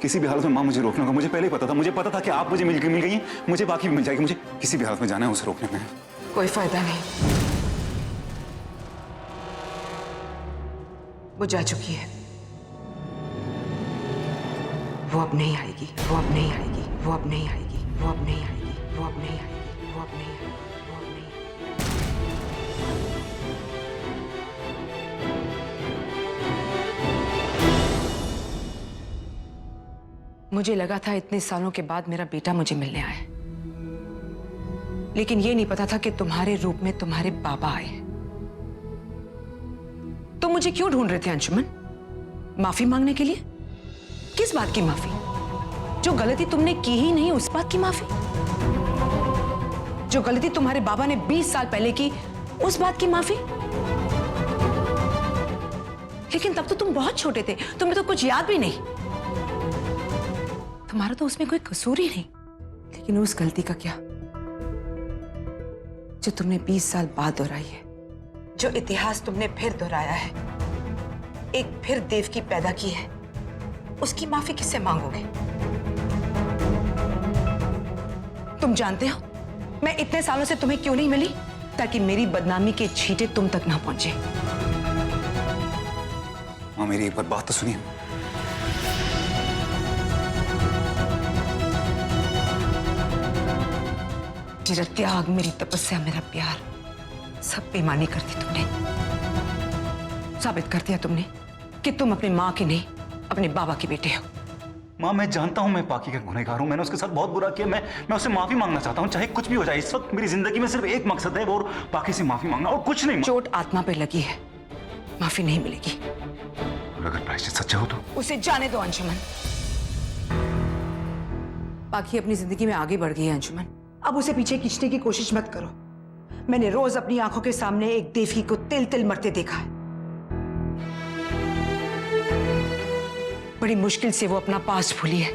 किसी भी हालत में माँ मुझे रोकने होगा। मुझे पहले ही पता था, मुझे पता था कि आप मुझे मिल गई हैं, मुझे बाकी भी मिल जाएगी। मुझे किसी भी हालत में जाना है उसे रोकने में। कोई फायदा नहीं, वो जा चुकी है। वो अब नहीं आएगी, वो अब नहीं आएगी, वो अब नहीं आएगी, वो अब नहीं आएगी, वो अब नहीं आएगी, वो अब नहीं आएगी, वो अब नहीं आएगी। मुझे लगा था इतने सालों के बाद मेरा बेटा मुझे मिलने आया, लेकिन ये नहीं पता था कि तुम्हारे रूप में तुम्हारे बाबा आए। तुम मुझे क्यों ढूंढ रहे थे अंशुमन? माफी मांगने के लिए? किस बात की माफी? जो गलती तुमने की ही नहीं उस बात की माफी? जो गलती तुम्हारे बाबा ने 20 साल पहले की उस बात की माफी? लेकिन तब तो तुम बहुत छोटे थे, तुम्हें तो कुछ याद भी नहीं। तुम्हारा तो उसमें कोई कसूर ही नहीं। लेकिन उस गलती का क्या जो तुमने 20 साल बाद दोहराई है, जो इतिहास तुमने फिर दोहराया है, एक फिर देवकी पैदा की है, उसकी माफी किससे मांगोगे? तुम जानते हो मैं इतने सालों से तुम्हें क्यों नहीं मिली? ताकि मेरी बदनामी के छींटे तुम तक ना पहुंचे। माँ मेरी एक बार बात तो सुनिए। मेरा त्याग, मेरी तपस्या, मेरा प्यार, सब बेईमानी कर दी तुमने। साबित कर दिया तुमने कि तुम अपनी माँ के नहीं, अपने बाबा के बेटे हो। माँ मैं जानता हूँ मैं पाकी का गुनहगार हूँ, मैंने उसके साथ बहुत बुरा किया। मैं उससे माफी मांगना चाहता हूँ, चाहे कुछ भी हो जाए। इस वक्त मेरी जिंदगी में सिर्फ एक मकसद है, वो पाकी से माफी मांगना, और कुछ नहीं। चोट आत्मा पे लगी है, माफी नहीं मिलेगी। और अगर प्रायश्चित सच्चा हो तो उसे जाने दो अंशुमन। पाकी अपनी जिंदगी में आगे बढ़ गई है अंशुमन, अब उसे पीछे खींचने की कोशिश मत करो। मैंने रोज अपनी आंखों के सामने एक देवकी को तिल तिल मरते देखा है। बड़ी मुश्किल से वो अपना पास्ट भूली है।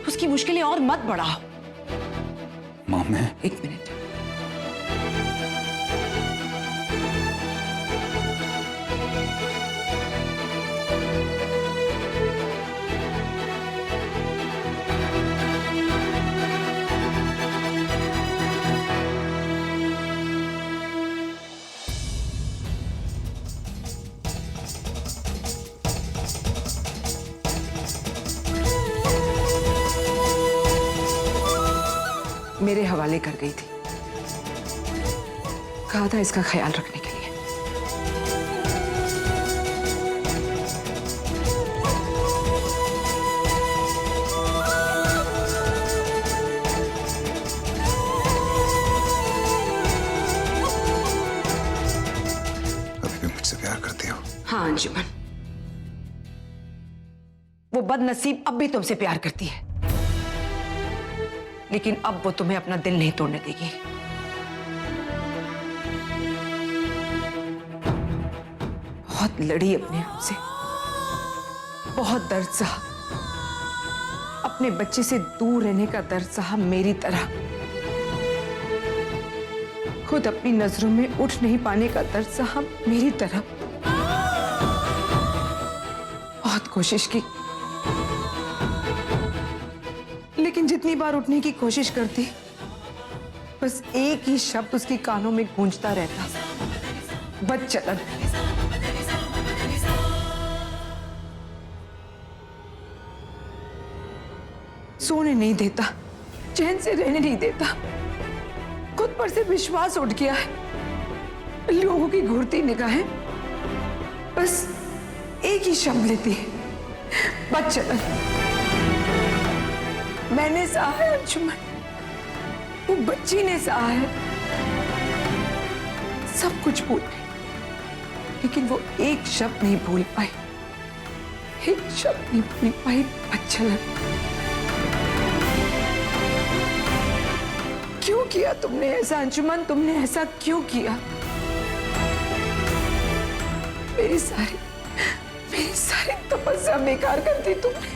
उसकी मुश्किलें और मत बढ़ाओ। माँ मैं एक मिनट। मेरे हवाले कर गई थी, कहा था इसका ख्याल रखने के लिए। अभी भी मुझसे प्यार करती हो? हाँ अंशुमन, वो बदनसीब अब भी तुमसे प्यार करती है, लेकिन अब वो तुम्हें अपना दिल नहीं तोड़ने देगी। बहुत लड़ी अपने आप से, बहुत दर्द सहा, अपने बच्चे से दूर रहने का दर्द सहा मेरी तरह। खुद अपनी नजरों में उठ नहीं पाने का दर्द सहा मेरी तरह। बहुत कोशिश की, लेकिन जितनी बार उठने की कोशिश करती, बस एक ही शब्द उसके कानों में गूंजता रहता, बदचलन। सोने नहीं देता, चैन से रहने नहीं देता, खुद पर से विश्वास उठ गया है। लोगों की घूरती निगाहें बस एक ही शब्द लेती है, बदचलन। मैंने सहा है अंशुमन, वो बच्ची ने सहा है। सब कुछ भूल गई, लेकिन वो एक शब्द नहीं भूल पाई, एक शब्द नहीं भूल पाई, बदचलन। क्यों किया तुमने ऐसा अंशुमन? तुमने ऐसा क्यों किया? मेरी सारी तपस्या बेकार कर दी तुमने।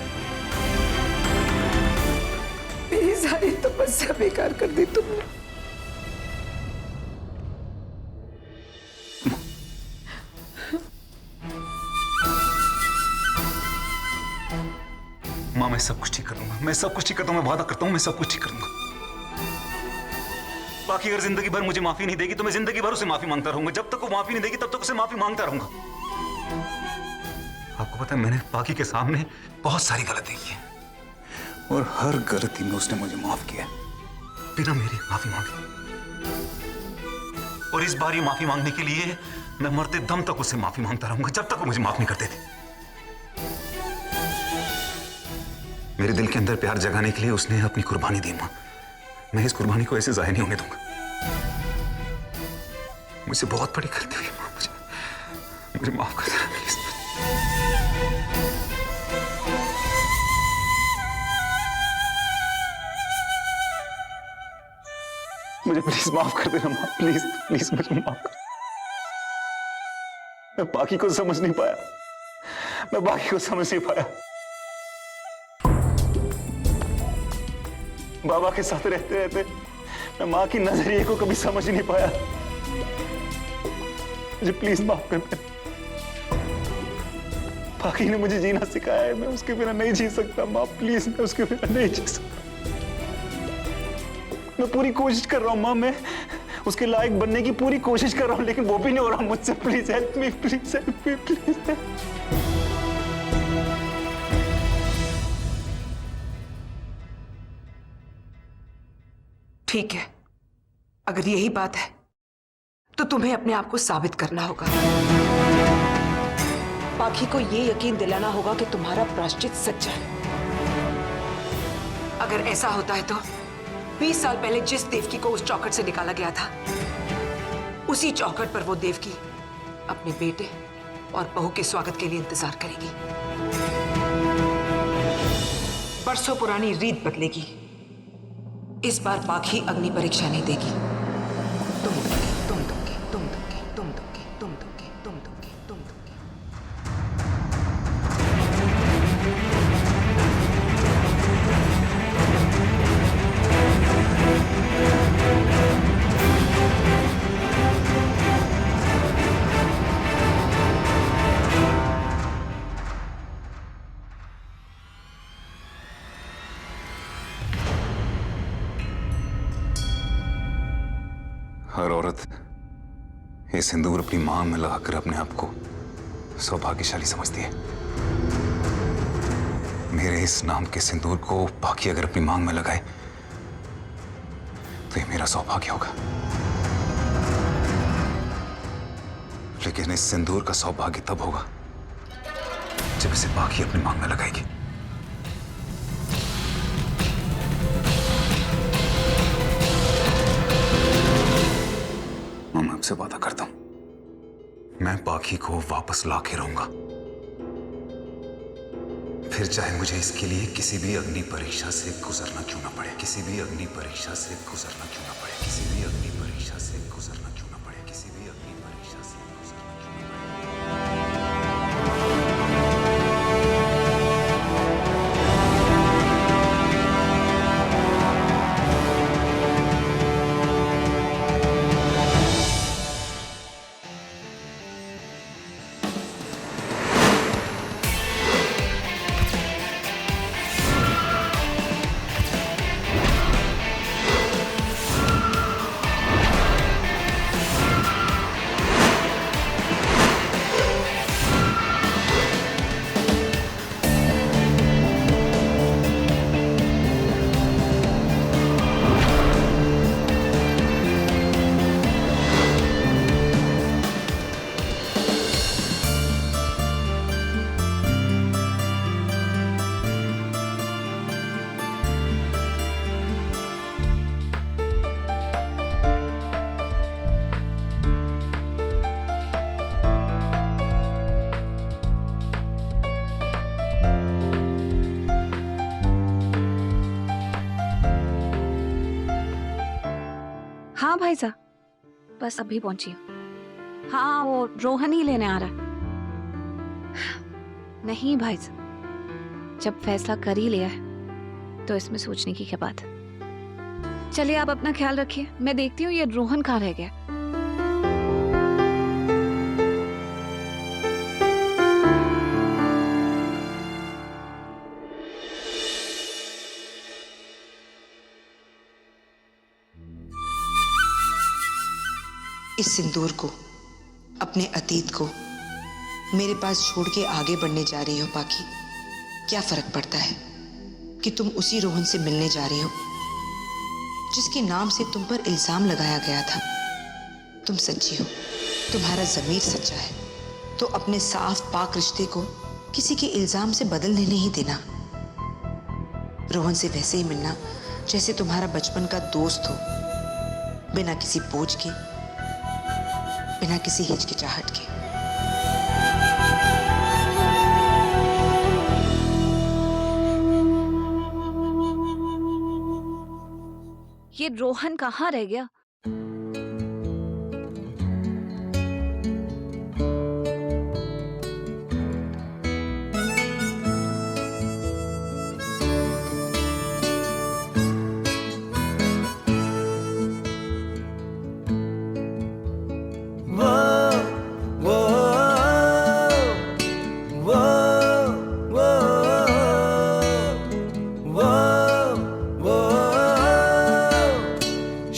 मेरी सारी तपस्या बेकार कर दी तुमने। मैं सब कुछ ठीक कर दूंगा, मैं सब कुछ ठीक कर दूंगा, मैं वादा करता हूँ मैं सब कुछ ठीक कर दूंगा। बाकी अगर जिंदगी भर मुझे माफी नहीं देगी तो मैं जिंदगी भर उसे माफी मांगता रहूंगा। जब तक वो माफी नहीं देगी तब तक उसे माफी मांगता रहूंगा। आपको पता है मैंने बाकी के सामने बहुत सारी गलती की है और हर गलती में उसने मुझे माफ किया बिना मेरी माफी मांगे। और इस बार ये माफी मांगने के लिए मैं मरते दम तक उससे माफी मांगता रहूंगा जब तक वो मुझे माफ नहीं करते थे। मेरे दिल के अंदर प्यार जगाने के लिए उसने अपनी कुर्बानी दी मां। मैं इस कुर्बानी को ऐसे जाहिर नहीं होने दूंगा। मुझसे बहुत बड़ी गलती हुई मां, मुझे माफ कर देना प्लीज। मुझे प्लीज माफ कर देना मां, प्लीज प्लीज मुझे माफ कर। मैं बाकी को समझ नहीं पाया, मैं बाकी को समझ नहीं पाया। बाबा के साथ रहते रहते मैं मां की नजरिए को कभी समझ ही नहीं पाया। मुझे प्लीज माफ कर दे। बाकी ने मुझे जीना सिखाया है, मैं उसके बिना नहीं जी सकता मां, प्लीज मैं उसके बिना नहीं जी सकता। मैं पूरी कोशिश कर रहा हूं मां, मैं उसके लायक बनने की पूरी कोशिश कर रहा हूं, लेकिन वो भी नहीं हो रहा मुझसे। Please help me, please help me, please. ठीक है, अगर यही बात है तो तुम्हें अपने आप को साबित करना होगा। बाकी को ये यकीन दिलाना होगा कि तुम्हारा प्रायश्चित सच्चा है। अगर ऐसा होता है तो 20 साल पहले जिस देवकी को उस चौखट से निकाला गया था, उसी चौखट पर वो देवकी अपने बेटे और बहू के स्वागत के लिए इंतजार करेगी। बरसों पुरानी रीत बदलेगी। इस बार बाकी अग्नि परीक्षा नहीं देगी। तुम दोगे, तुम दोगे, तुम दोगे, तुम दोगे, तुम दोगे, तुम दोगे, तुम दोगे। हर औरत ये सिंदूर अपनी मांग में लगाकर अपने आप को सौभाग्यशाली समझती है। मेरे इस नाम के सिंदूर को बाकी अगर अपनी मांग में लगाए तो ये मेरा सौभाग्य होगा। लेकिन इस सिंदूर का सौभाग्य तब होगा जब इसे बाकी अपनी मांग में लगाएगी। मैं आपसे वादा करता हूं, मैं बाकी को वापस ला के रहूंगा, फिर चाहे मुझे इसके लिए किसी भी अग्नि परीक्षा से गुजरना क्यों ना पड़े, किसी भी अग्नि परीक्षा से गुजरना क्यों ना पड़े, किसी भी अग्नि परीक्षा से गुजरना क्यों ना पड़े, किसी भी अग्नि परीक्षा से गुजरना क्यों ना हाँ भाई साहब, बस अभी पहुंची हूँ। हाँ, वो रोहन ही लेने आ रहा है। नहीं भाई साहब, जब फैसला कर ही लिया है तो इसमें सोचने की क्या बात है। चलिए आप अपना ख्याल रखिए, मैं देखती हूँ ये रोहन कहाँ रह गया। इस सिंदूर को, अपने अतीत को मेरे पास छोड़ के आगे बढ़ने जा रही हो पाखी। क्या फर्क पड़ता है कि तुम उसी रोहन से मिलने जा रही हो जिसके नाम से तुम पर इल्जाम लगाया गया था। तुम सच्ची हो, तुम्हारा ज़मीर सच्चा है, तो अपने साफ पाक रिश्ते को किसी के इल्जाम से बदलने नहीं देना। रोहन से वैसे ही मिलना जैसे तुम्हारा बचपन का दोस्त हो, बिना किसी बोझ के, बिना किसी हिचकिचाहट के। ये रोहन कहाँ रह गया?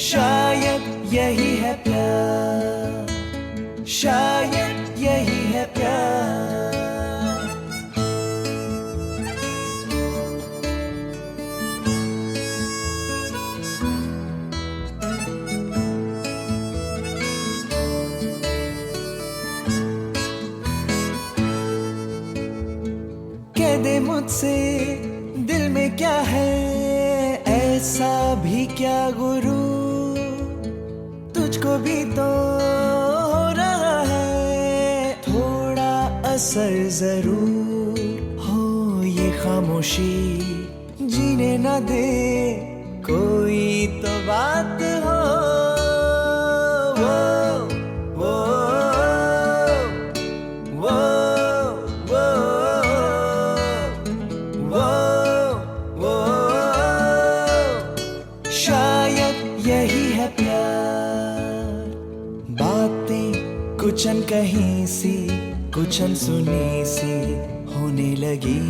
शायद यही है प्यार, शायद यही है प्यार। कह दे मुझसे दिल में क्या है, ऐसा भी क्या गुरु, तुझको भी तो हो रहा है थोड़ा असर जरूर। हो ये खामोशी जीने ना दे, कोई तो बात हो। वो वो वो वो वो वो शायद यही है प्यार। बातें कुछ अनकही सी, कुछ अनसुनी सी होने लगी,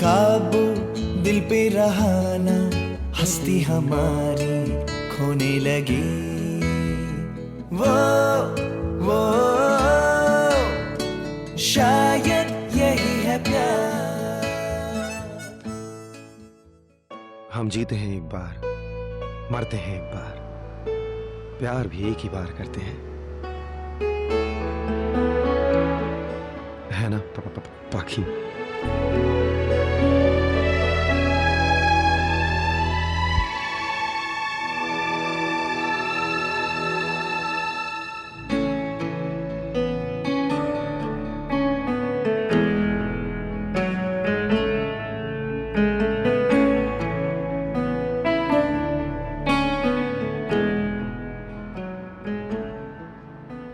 काबू दिल पे रहाना हस्ती हमारी खोने लगी। वो शायद यही है प्यार। हम जीते हैं एक बार, मरते हैं एक बार, प्यार भी एक ही बार करते हैं, है ना पाखी?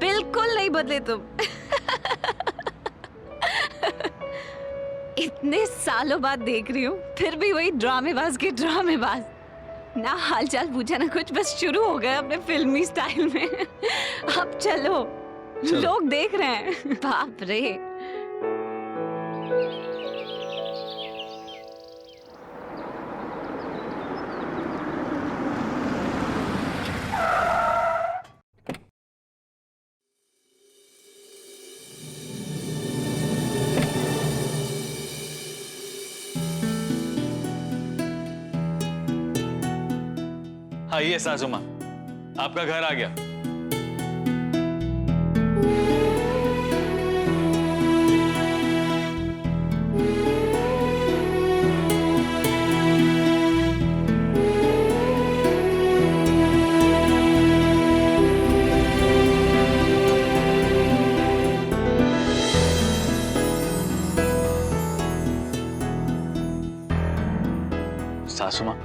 बिल्कुल नहीं बदले तुम। इतने सालों बाद देख रही हूँ, फिर भी वही ड्रामेबाज के ड्रामेबाज। ना हालचाल पूछा ना कुछ, बस शुरू हो गए अपने फिल्मी स्टाइल में। अब चलो, लोग देख रहे हैं। बाप रे। आइए सासू माँ, आपका घर आ गया। सासू माँ,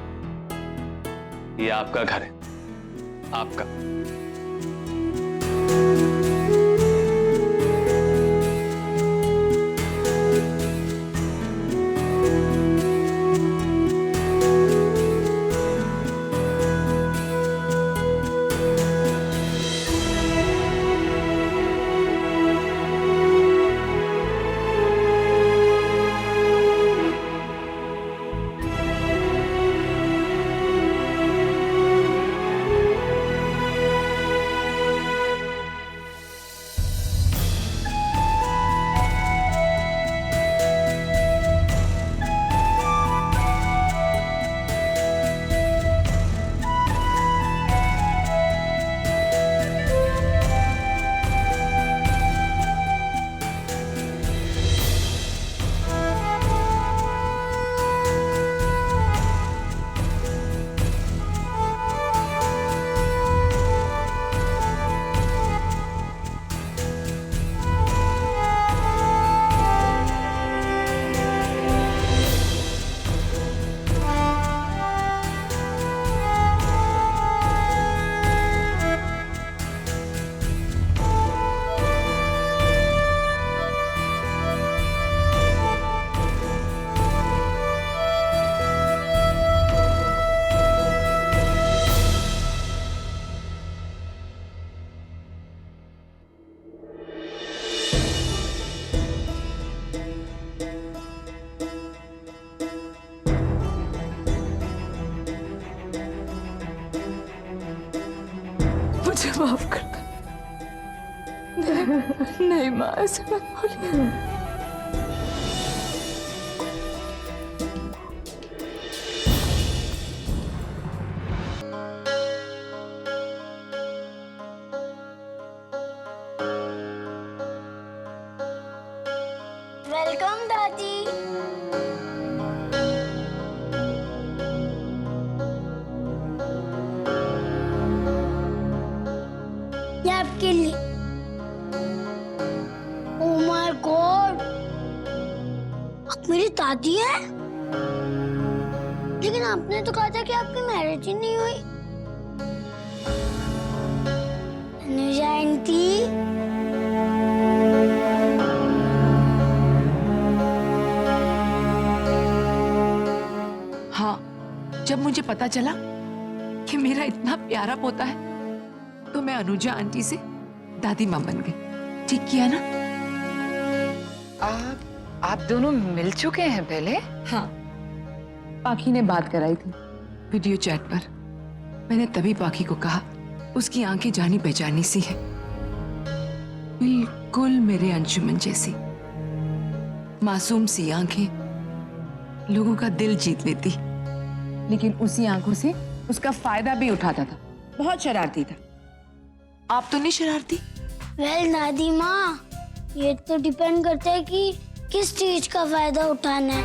ये आपका घर है, आपका। माफ कर दो। नहीं माँ, ऐसे मत बोलिए। वेलकम दादी। ये आपके लिए। ओह माय गॉड, आप मेरी दादी हैं? लेकिन आपने तो कहा था कि आपकी मैरिज ही नहीं हुई। अनुजा आंटी, हाँ, जब मुझे पता चला कि मेरा इतना प्यारा पोता है तो मैं अनुजा आंटी से दादी माँ बन गई। ठीक किया ना? आप दोनों मिल चुके हैं पहले? हाँ, पाखी ने बात कराई थी वीडियो चैट पर। मैंने तभी पाखी को कहा उसकी आंखें जानी पहचानी सी है, बिल्कुल मेरे अंशुमन जैसी। मासूम सी आंखें लोगों का दिल जीत लेती, लेकिन उसी आंखों से उसका फायदा भी उठाता था। बहुत शरारती था। आप तो नहीं शरारती? वेल दादी माँ, ये तो डिपेंड करता है कि किस चीज का फायदा उठाना है।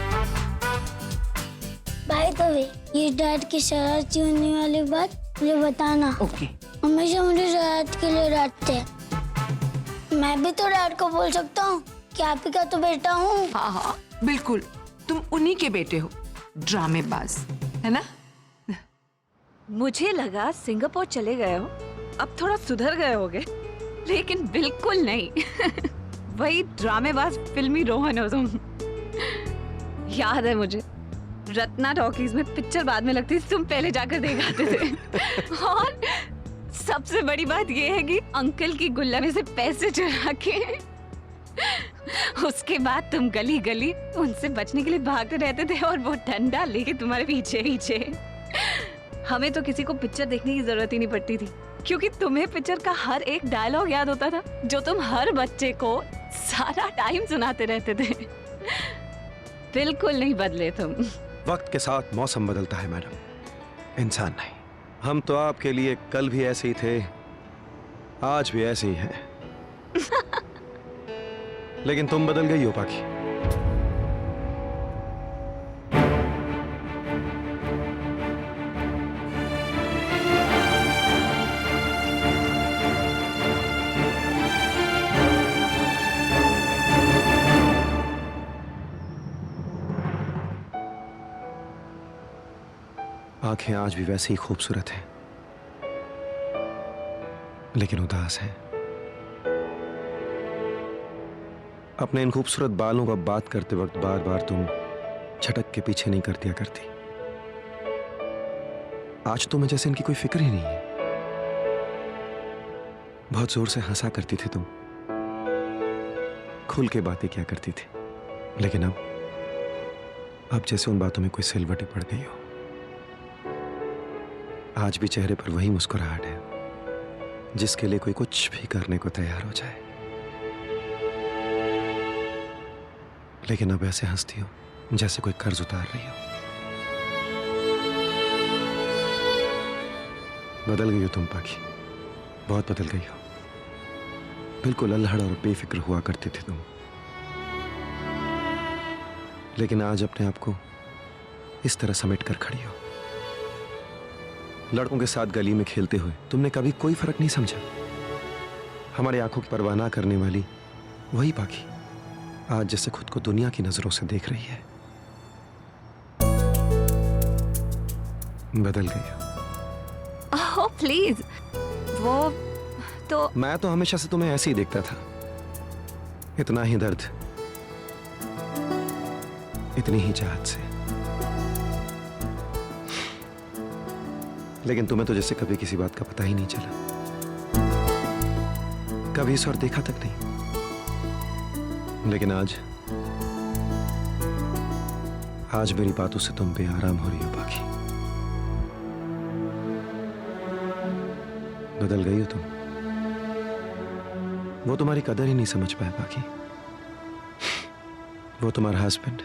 बाय द वे, ये डैड की शरारती होने वाली बात मुझे बताना। ओके। हमेशा मुझे शरारत के लिए डांटते हैं। मैं भी तो डैड को बोल सकता हूँ कि आप ही का तो बेटा हूँ। हाँ हाँ बिल्कुल, तुम उन्हीं के बेटे हो, ड्रामेबाज, है ना? मुझे लगा सिंगापुर चले गए हो, अब थोड़ा सुधर गए होगे, लेकिन बिल्कुल नहीं। वही ड्रामेबाज फिल्मी रोहन हो तुम। याद है मुझे, रत्ना टॉकीज में पिक्चर बाद में लगती थी, तुम पहले जाकर देख आते थे। और सबसे बड़ी बात ये है कि अंकल की गुल्ला में से पैसे चुरा के उसके बाद तुम गली गली उनसे बचने के लिए भागते रहते थे, और वो डंडा लेके तुम्हारे पीछे पीछे। हमें तो किसी को पिक्चर देखने की जरूरत ही नहीं पड़ती थी, क्योंकि तुम्हें पिक्चर का हर एक डायलॉग याद होता था, जो तुम हर बच्चे को सारा टाइम सुनाते रहते थे। बिल्कुल नहीं बदले तुम। वक्त के साथ मौसम बदलता है मैडम, इंसान नहीं। हम तो आपके लिए कल भी ऐसे ही थे, आज भी ऐसे ही हैं। लेकिन तुम बदल गई हो पाखी। आंखें आज भी वैसे ही खूबसूरत हैं, लेकिन उदास हैं। अपने इन खूबसूरत बालों का बात करते वक्त बार बार तुम झटक के पीछे नहीं कर दिया करती। आज तो मैं जैसे इनकी कोई फिक्र ही नहीं है। बहुत जोर से हंसा करती थी तुम, खुल के बातें क्या करती थी, लेकिन अब जैसे उन बातों में कोई सिलवटी पड़ गई हो। आज भी चेहरे पर वही मुस्कुराहट है, जिसके लिए कोई कुछ भी करने को तैयार हो जाए। लेकिन अब ऐसे हंसती हो जैसे कोई कर्ज उतार रही हो। बदल गई हो तुम पाखी, बहुत बदल गई हो। बिल्कुल अल्हड़ और बेफिक्र हुआ करती थी तुम, लेकिन आज अपने आप को इस तरह समेट कर खड़ी हो। लड़कों के साथ गली में खेलते हुए तुमने कभी कोई फर्क नहीं समझा। हमारी आंखों की परवाह ना करने वाली वही पाखी आज जैसे खुद को दुनिया की नजरों से देख रही है। बदल गई हो। ओह प्लीज, वो तो मैं तो हमेशा से तुम्हें ऐसे ही देखता था। इतना ही दर्द, इतनी ही चाहत से। लेकिन तुम्हें तो जैसे कभी किसी बात का पता ही नहीं चला, कभी इस और देखा तक नहीं। लेकिन आज मेरी बातों से तुम बेआराम हो रही हो पाखी। बदल गई हो तुम। वो तुम्हारी कदर ही नहीं समझ पाया बाकी। वो तुम्हारा हस्बैंड